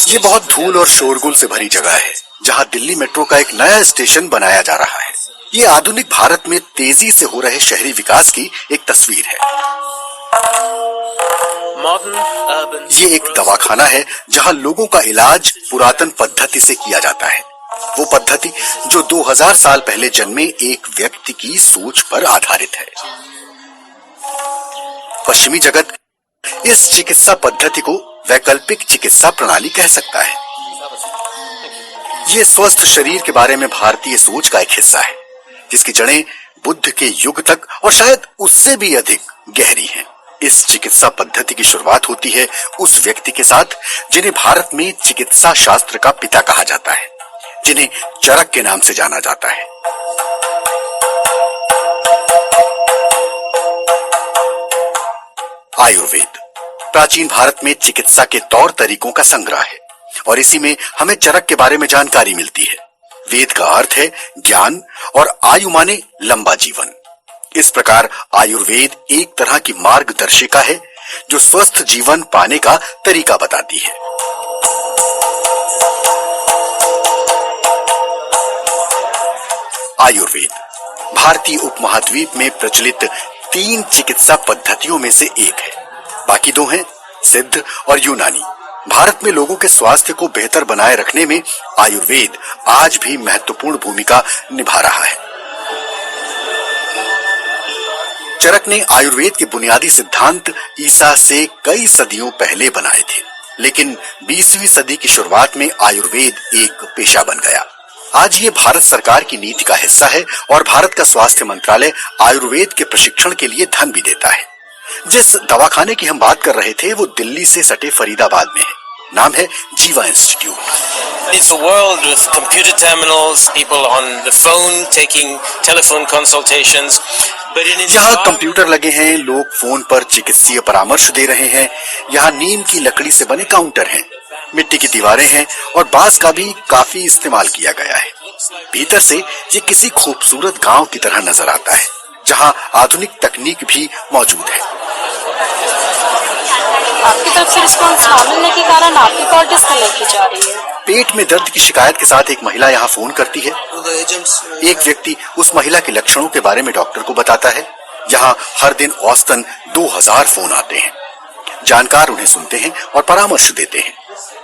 ये बहुत धूल और शोरगुल से भरी जगह है जहां दिल्ली मेट्रो का एक नया स्टेशन बनाया जा रहा है। ये आधुनिक भारत में तेजी से हो रहे शहरी विकास की एक तस्वीर है। ये एक दवाखाना है जहां लोगों का इलाज पुरातन पद्धति से किया जाता है, वो पद्धति जो 2000 साल पहले जन्मे एक व्यक्ति की सोच पर आधारित है। पश्चिमी जगत इस चिकित्सा पद्धति को वैकल्पिक चिकित्सा प्रणाली कह सकता है। ये स्वस्थ शरीर के बारे में भारतीय सोच का एक हिस्सा है, जिसकी जड़ें बुद्ध के युग तक और शायद उससे भी अधिक गहरी हैं। इस चिकित्सा पद्धति की शुरुआत होती है उस व्यक्ति के साथ जिन्हें भारत में चिकित्सा शास्त्र का पिता कहा जाता है, जिन्हें चरक के नाम से जाना जाता है। आयुर्वेद प्राचीन भारत में चिकित्सा के तौर तरीकों का संग्रह है और इसी में हमें चरक के बारे में जानकारी मिलती है। वेद का अर्थ है ज्ञान और आयु माने लंबा जीवन। इस प्रकार आयुर्वेद एक तरह की मार्गदर्शिका है जो स्वस्थ जीवन पाने का तरीका बताती है। आयुर्वेद भारतीय उपमहाद्वीप में प्रचलित 3 चिकित्सा पद्धतियों में से एक है। बाकी 2 हैं सिद्ध और यूनानी। भारत में लोगों के स्वास्थ्य को बेहतर बनाए रखने में आयुर्वेद आज भी महत्वपूर्ण भूमिका निभा रहा है। चरक ने आयुर्वेद के बुनियादी सिद्धांत ईसा से कई सदियों पहले बनाए थे, लेकिन 20वीं सदी की शुरुआत में आयुर्वेद एक पेशा बन गया। आज ये भारत सरकार की नीति का हिस्सा है और भारत का स्वास्थ्य मंत्रालय आयुर्वेद के प्रशिक्षण के लिए धन भी देता है। जिस दवाखाने की हम बात कर रहे थे वो दिल्ली से सटे फरीदाबाद में है। नाम है जीवा institute. It's a world with computer terminals, people on the phone taking telephone consultations. यहाँ कंप्यूटर लगे हैं, लोग फोन पर चिकित्सीय परामर्श दे रहे हैं। यहाँ नीम की लकड़ी से बने काउंटर हैं, मिट्टी की दीवारें हैं और बांस का भी काफी इस्तेमाल किया गया है। भीतर से ये किसी खूबसूरत गांव की तरह नजर आता है, जहां आधुनिक तकनीक भी मौजूद है। आपकी तरफ से रिस्पॉन्स ना मिलने के कारण आपकी कॉल डिस्कनेक्ट की जा रही है। पेट में दर्द की शिकायत के साथ एक महिला यहाँ फोन करती है। एक व्यक्ति उस महिला के लक्षणों के बारे में डॉक्टर को बताता है। यहाँ हर दिन औसतन 2000 फोन आते हैं। जानकार उन्हें सुनते हैं और परामर्श देते हैं।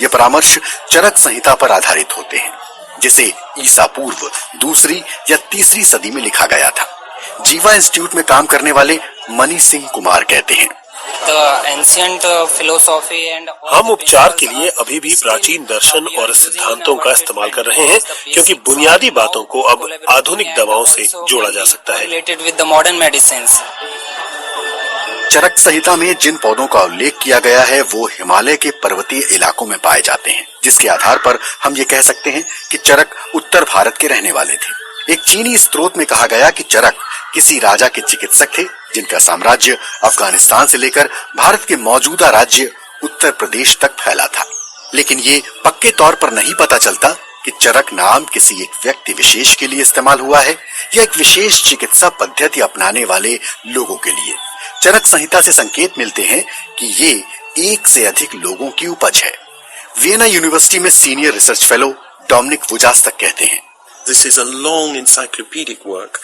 ये परामर्श चरक संहिता पर आधारित होते हैं, जिसे ईसा पूर्व 2री या 3री सदी में लिखा गया था। जीवा इंस्टीट्यूट में काम करने वाले मनी सिंह कुमार कहते हैं, हम उपचार के लिए अभी भी प्राचीन दर्शन और सिद्धांतों का इस्तेमाल कर रहे हैं, क्योंकि बुनियादी बातों को अब आधुनिक दवाओं से जोड़ा जा सकता है। चरक संहिता में जिन पौधों का उल्लेख किया गया है वो हिमालय के पर्वतीय इलाकों में पाए जाते हैं, जिसके आधार पर हम ये कह सकते हैं कि चरक उत्तर भारत के रहने वाले थे। एक चीनी स्त्रोत में कहा गया कि चरक किसी राजा के चिकित्सक थे, जिनका साम्राज्य अफगानिस्तान से लेकर भारत के मौजूदा राज्य उत्तर प्रदेश तक फैला था। लेकिन ये पक्के तौर पर नहीं पता चलता कि चरक नाम किसी एक व्यक्ति विशेष के लिए इस्तेमाल हुआ है या एक विशेष चिकित्सा पद्धति अपनाने वाले लोगों के लिए। चरक संहिता से संकेत मिलते हैं कि ये एक से अधिक लोगों की उपज है। वियना यूनिवर्सिटी में सीनियर रिसर्च फेलो डोमिनिक वुजास्तक कहते हैं, This is a long encyclopedic work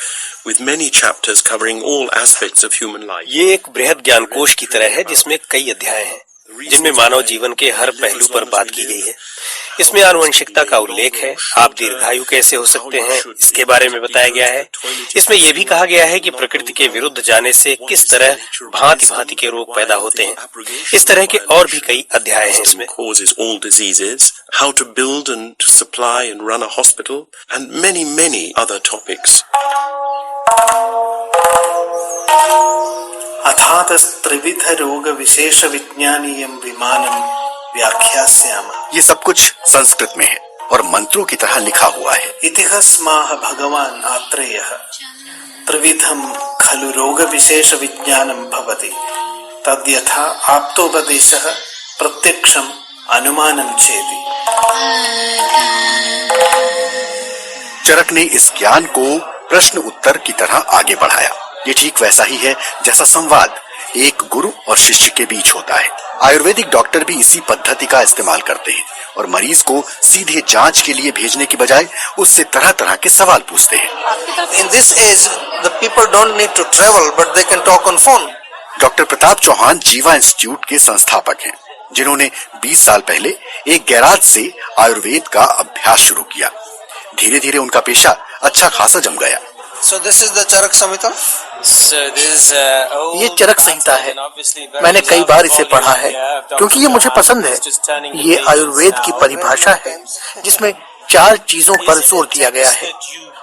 with many chapters covering all aspects of human life. ये एक बृहद ज्ञानकोश की तरह है जिसमें कई अध्याय हैं, जिनमें मानव जीवन के हर पहलू पर बात की गई है। इसमें आनुवंशिकता का उल्लेख है, आप दीर्घायु कैसे हो सकते हैं इसके बारे में बताया गया है। इसमें यह भी कहा गया है कि प्रकृति के विरुद्ध जाने से किस तरह भांति भांति के रोग पैदा होते हैं। इस तरह के और भी कई अध्याय हैं इसमें। Causes all diseases, how to build and to supply and run a hospital, and many other topics. अथातस्त्रिविध रोग विशेष विज्ञानीयं विमानम व्याख्यास्यामः। ये सब कुछ संस्कृत में है और मंत्रों की तरह लिखा हुआ है। इतिहस्माह भगवान आत्रेयः त्रिविधम खलु रोग विशेष विज्ञानम भवति तद्यथा आप्तोपदेशः प्रत्यक्षम अनुमानम चेति। चरक ने इस ज्ञान को प्रश्न उत्तर की तरह आगे बढ़ाया। ये ठीक वैसा ही है जैसा संवाद एक गुरु और शिष्य के बीच होता है। आयुर्वेदिक डॉक्टर भी इसी पद्धति का इस्तेमाल करते हैं और मरीज को सीधे जांच के लिए भेजने की बजाय उससे तरह तरह के सवाल पूछते हैं। In this age, the people don't need to travel, but they can talk on phone. Doctor Pratap Chauhan Jeeva institute के संस्थापक हैं, जिन्होंने 20 साल पहले एक गैराज से आयुर्वेद का अभ्यास शुरू किया। धीरे धीरे उनका पेशा अच्छा खासा जम गया। So this is the Charak Samhita. ये चरक संहिता है। मैंने कई बार इसे पढ़ा है क्योंकि ये मुझे पसंद है। ये आयुर्वेद की परिभाषा है जिसमें 4 चीजों पर जोर दिया गया है।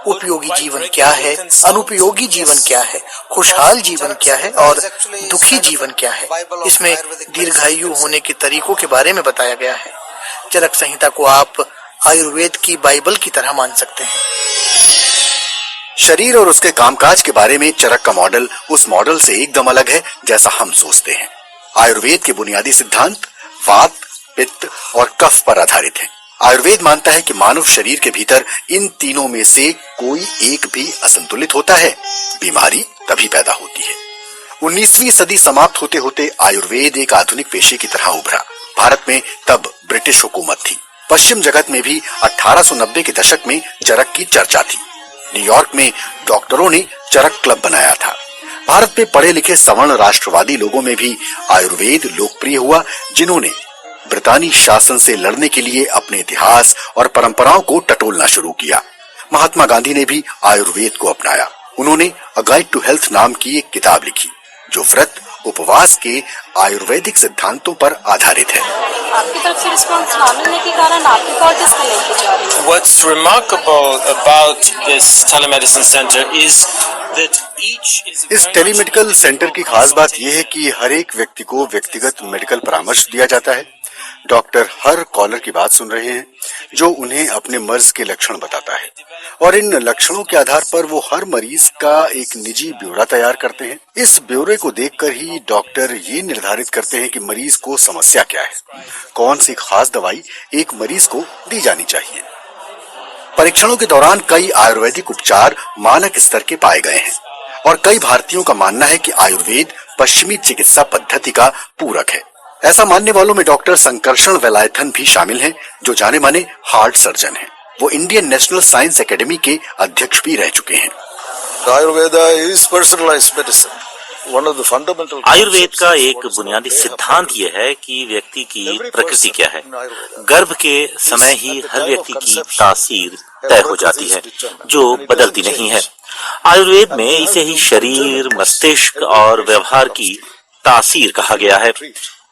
उपयोगी जीवन क्या है, अनुपयोगी जीवन क्या है, खुशहाल जीवन क्या है और दुखी जीवन क्या है। इसमें दीर्घायु होने के तरीकों के बारे में बताया गया है। चरक संहिता को आप आयुर्वेद की बाइबल की तरह मान सकते हैं। शरीर और उसके कामकाज के बारे में चरक का मॉडल उस मॉडल से एकदम अलग है जैसा हम सोचते हैं। आयुर्वेद के बुनियादी सिद्धांत वात, पित्त और कफ पर आधारित हैं। आयुर्वेद मानता है कि मानव शरीर के भीतर इन तीनों में से कोई एक भी असंतुलित होता है, बीमारी तभी पैदा होती है। 19वीं सदी समाप्त होते होते आयुर्वेद एक आधुनिक पेशे की तरह उभरा। भारत में तब ब्रिटिश हुकूमत थी। पश्चिम जगत में भी 1890 के दशक में चरक की चर्चा थी। न्यूयॉर्क में डॉक्टरों ने चरक क्लब बनाया था। भारत में पढ़े लिखे सवर्ण राष्ट्रवादी लोगों में भी आयुर्वेद लोकप्रिय हुआ, जिन्होंने ब्रितानी शासन से लड़ने के लिए अपने इतिहास और परंपराओं को टटोलना शुरू किया। महात्मा गांधी ने भी आयुर्वेद को अपनाया। उन्होंने अ गाइड टू हेल्थ नाम की एक किताब लिखी जो व्रत उपवास के आयुर्वेदिक सिद्धांतों पर आधारित है। आपकी तरफ से रिस्पॉन्स ना मिलने के कारण आपकी कॉल डिस्कनेक्ट की जा रही है। What's remarkable about this telemedicine center is that each is इस टेलीमेडिकल सेंटर की खास बात यह है कि हर एक व्यक्ति को व्यक्तिगत मेडिकल परामर्श दिया जाता है। डॉक्टर हर कॉलर की बात सुन रहे हैं जो उन्हें अपने मर्ज के लक्षण बताता है और इन लक्षणों के आधार पर वो हर मरीज का एक निजी ब्यौरा तैयार करते हैं। इस ब्यौरे को देखकर ही डॉक्टर ये निर्धारित करते हैं कि मरीज को समस्या क्या है, कौन सी खास दवाई एक मरीज को दी जानी चाहिए। परीक्षणों के दौरान कई आयुर्वेदिक उपचार मानक स्तर के पाए गए हैं और कई भारतीयों का मानना है कि आयुर्वेद पश्चिमी चिकित्सा पद्धति का पूरक है। ऐसा मानने वालों में डॉक्टर संकर्षण वेलायथन भी शामिल हैं, जो जाने माने हार्ट सर्जन हैं। वो इंडियन नेशनल साइंस एकेडमी के अध्यक्ष भी रह चुके हैं। आयुर्वेद का एक बुनियादी सिद्धांत यह है कि व्यक्ति की प्रकृति क्या है। गर्भ के समय ही हर व्यक्ति की तासीर तय हो जाती है जो बदलती नहीं है। आयुर्वेद में इसे ही शरीर, मस्तिष्क और व्यवहार की तासीर कहा गया है।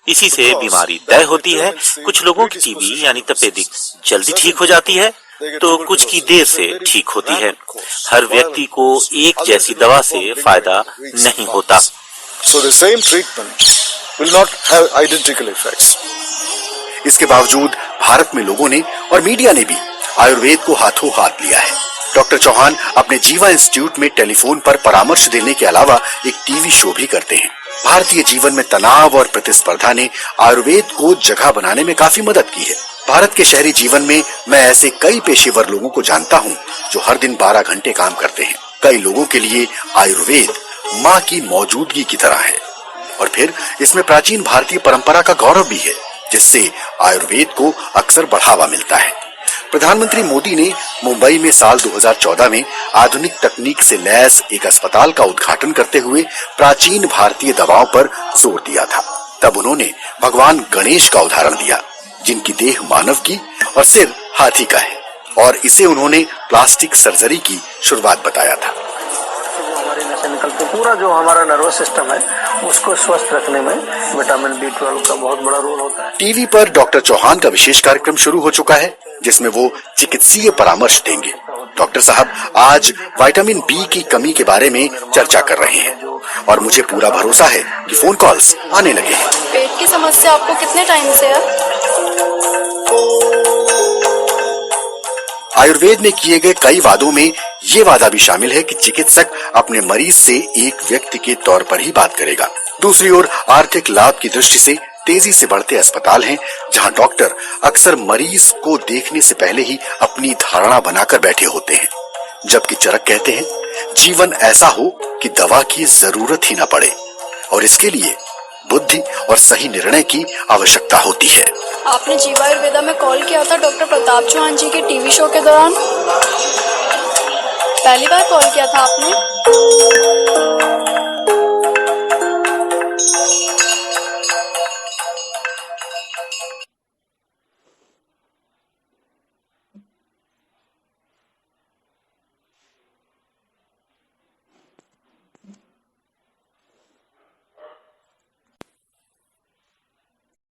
इसी से बीमारी तय होती है। कुछ लोगों की टीबी यानी तपेदिक जल्दी ठीक हो जाती है तो कुछ की देर से ठीक होती है। हर व्यक्ति को एक जैसी दवा से फायदा नहीं होता। So the same treatment will not have identical effects. इसके बावजूद भारत में लोगों ने और मीडिया ने भी आयुर्वेद को हाथों हाथ लिया है। डॉक्टर चौहान अपने जीवा इंस्टीट्यूट में टेलीफोन पर परामर्श देने के अलावा एक टीवी शो भी करते हैं। भारतीय जीवन में तनाव और प्रतिस्पर्धा ने आयुर्वेद को जगह बनाने में काफी मदद की है। भारत के शहरी जीवन में मैं ऐसे कई पेशेवर लोगों को जानता हूं जो हर दिन 12 घंटे काम करते हैं। कई लोगों के लिए आयुर्वेद माँ की मौजूदगी की तरह है और फिर इसमें प्राचीन भारतीय परंपरा का गौरव भी है, जिससे आयुर्वेद को अक्सर बढ़ावा मिलता है। प्रधानमंत्री मोदी ने मुंबई में साल 2014 में आधुनिक तकनीक से लैस एक अस्पताल का उद्घाटन करते हुए प्राचीन भारतीय दवाओं पर जोर दिया था। तब उन्होंने भगवान गणेश का उदाहरण दिया, जिनकी देह मानव की और सिर हाथी का है, और इसे उन्होंने प्लास्टिक सर्जरी की शुरुआत बताया था। हमारी नसें निकलती, पूरा जो हमारा नर्वस सिस्टम है उसको स्वस्थ रखने में विटामिन B12 का बहुत बड़ा रोल होता है। टीवी पर डॉक्टर चौहान का विशेष कार्यक्रम शुरू हो चुका है जिसमें वो चिकित्सीय परामर्श देंगे। डॉक्टर साहब आज विटामिन B की कमी के बारे में चर्चा कर रहे हैं और मुझे पूरा भरोसा है कि फोन कॉल्स आने लगे हैं। पेट की समस्या आपको कितने टाइम से है? आयुर्वेद में किए गए कई वादों में ये वादा भी शामिल है कि चिकित्सक अपने मरीज से एक व्यक्ति के तौर पर ही बात करेगा। दूसरी ओर आर्थिक लाभ की दृष्टि से तेजी से बढ़ते अस्पताल हैं, जहां डॉक्टर अक्सर मरीज को देखने से पहले ही अपनी धारणा बनाकर बैठे होते हैं। जबकि चरक कहते हैं जीवन ऐसा हो कि दवा की जरूरत ही न पड़े। और इसके लिए बुद्धि और सही निर्णय की आवश्यकता होती है। आपने जीवायुर्वेदा में कॉल किया था डॉक्टर प्रताप चौहान जी के टीवी शो के दौरान? पहली बार कॉल किया था आपने?